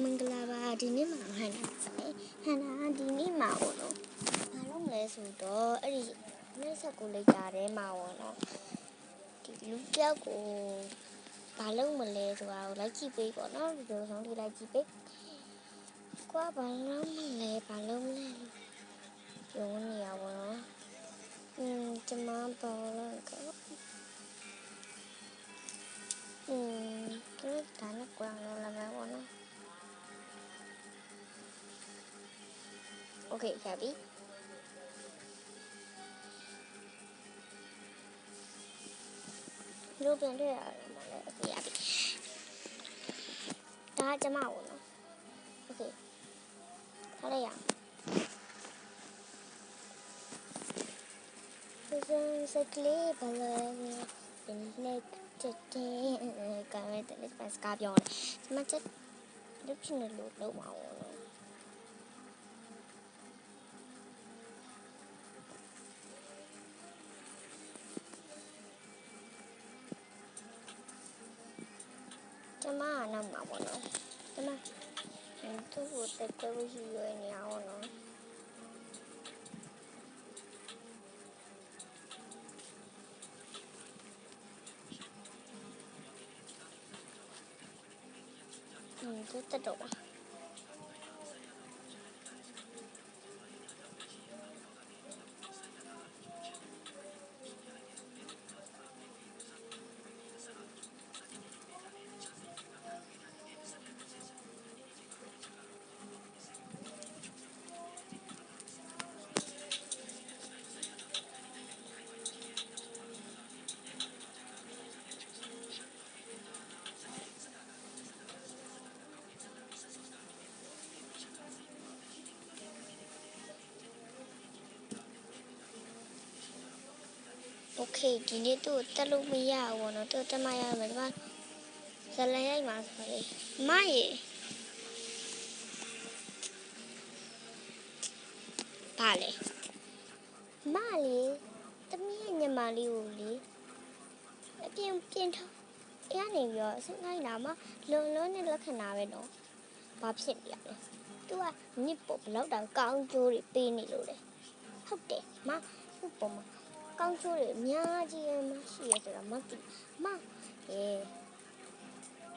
မင်္ဂလာပါဒီနေ့မှာဟန်နာဒီနေ့မှာပေါ့နော်ဘာလုပ်မလဲဆိုတော့အဲ့ဒီနေ့ဆက်ကိုလိုက်တာထဲမှာပေါ့နော်ဒီလူပြောက်ကိုဘာလုပ်မလဲဆိုတာကိုလိုက်ကြည့်ပေးပေါ့နော်ဗီဒီယိုဆုံးထိလိုက်ကြည့်ပေးကွာဘာလုပ်မလဲလို့ပြောနေရပါတော့ကျွန်မပေါ်လာကောသူဒါနဲ့ကွာလို့လာမယ်ပေါ့နော်โอเคရပြီလူပြန်တွေ့ရတယ်မလဲโอเคရပြီဒါကျမပေါ့နော်โอเคထားလိုက်ရအောင်စကလေးဘယ်လိုလက်တဲ့ကာမတဲ့လက်ပတ်စကားပြောတယ်ကျမချက်လူချင်းလို့လုံးမအောင်နော်ကျမနောက်မှာပေါ့နော်ကျမသူ့ကိုတက်ကွဲဝရှိရနေအောင်နော်သူတက်တော့ပါโอเคဒီနေ့သူ့တက်လို့မရဘူးနော်သူ့တက်မရမယ်ဒီမှာဇလန်ရိုက်မှာဆိုလေမရေဘာလဲမလေးတမီးညမလေးကိုလေအပြင်ထားရနေပြီးတော့စငိုင်းလာမှလုံနဲ့လက်ခံတာပဲနော်ဘာဖြစ်နေရလဲသူကညစ်ပေါ်ဘလောက်တောင်ကောင်းကျိုးတွေပေးနေလို့လေဟုတ်တယ်မဟုတ်ပေါ်မှာကောင်းကျိုးတွေအများကြီးမရှိရဆိုတာမသိမ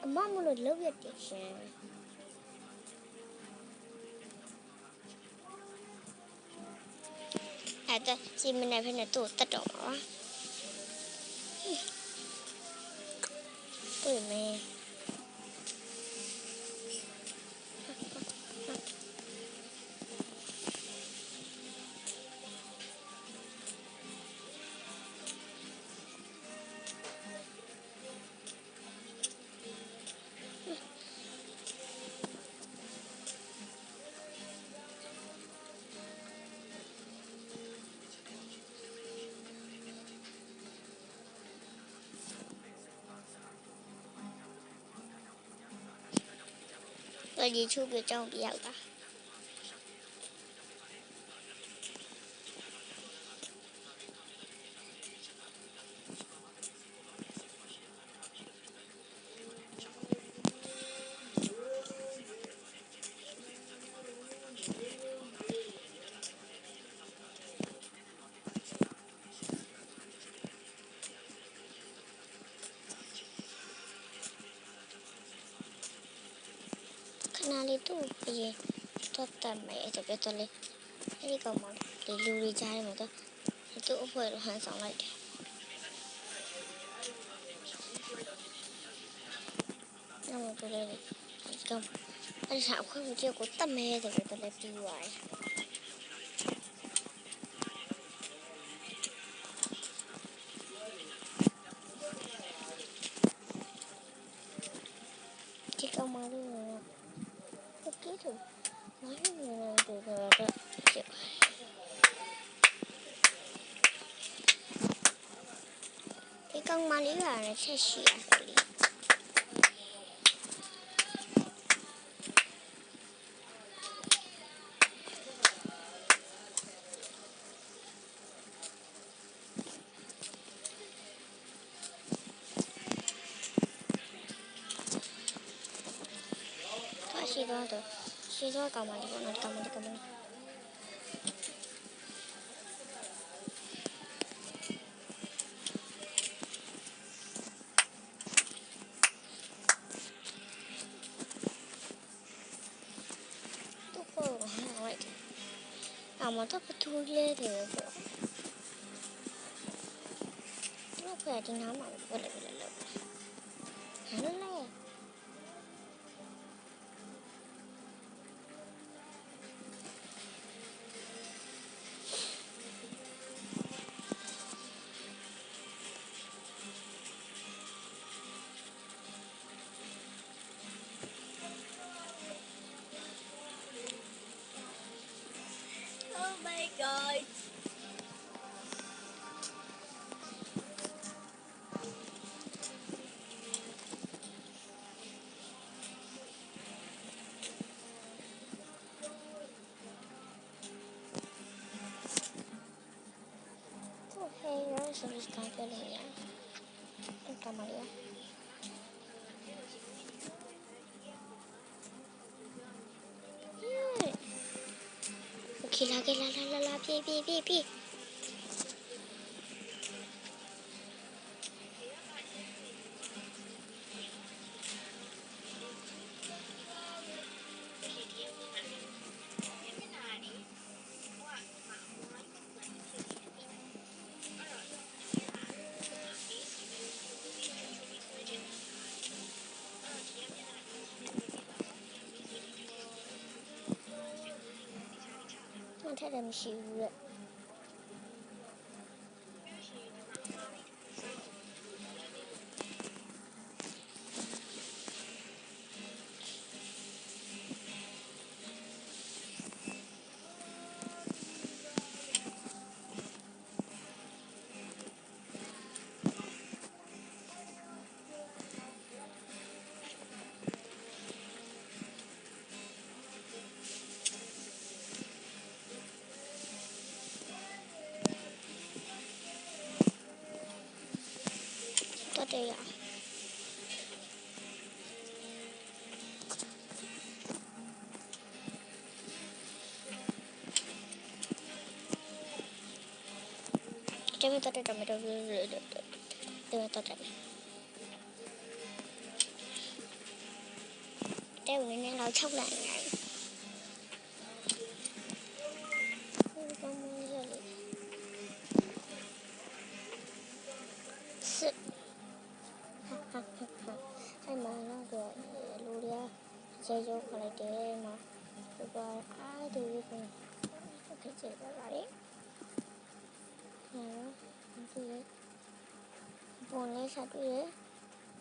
အမမလို့လောက်ရတယ်ရှင်အဲ့ဒါစီမနေဖ ೇನೆ တို့တက်တော့ပါတွေ့မယ်YouTube အကြောင်းပြရောက်တာနားလေးတို့ပြေတော့တတ်မယ်ဆိုပြတော့လေအဲ့ဒီကောင်မလေးလူတွေကြားထဲမှာတော့သူ့အဖွဲလိုဟန်ဆောင်လိုက်တယ်နောက်တော့လေဒီကောင်အဲ့ဒါအဖွဲကိုတတ်မယ်ဆိုပြတော့လေပြီးသွားတယ်ဒီကောင်မလေးOkay, so why do you want to do that? Cái con ma lý là nó sẽ xỉa đi. ရှိတော့ကောင်မလေးပေါ့နော်ကောင်မလေးတော့ဘသူလဲတယ်ပေါ့တော့ဖက်ဒီနားမှာဘယ်လိုလဲလို့ဟဲ့လေ Oh my god. Hey, so just can't get it. Come on, yeah. Okay, la, pee. ထက်တယ်မရှိဘူးတဲ့တော်ရ这边到这没到这边到这里这我们老超懒人是还蛮那个路的这就回来的嘛这个爱的一个可以这个来ဒီပုံလေးဆက်တွေ့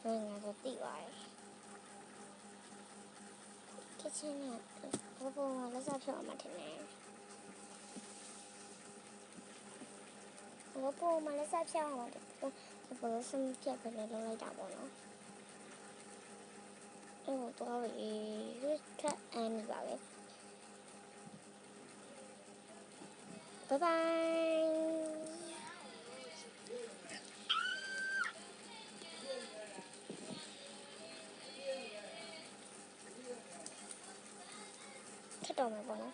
တယ်ငါတို့သိပါတယ်ကစ်ချင်ကဘပုံမှာလက်စားဖြောက်အောင်မထင်နဲ့ဘပုံမှာလက်စားဖြောက်အောင်ဘပုံစမ်းပြတ်ပဲလုပ်လိုက်တာပေါ့နော်အဲ့တော့ရွေးထအမ်းနေပါပဲဘိုင်ဘိုင်ထပ်တော့မယ်ပေါ့နော်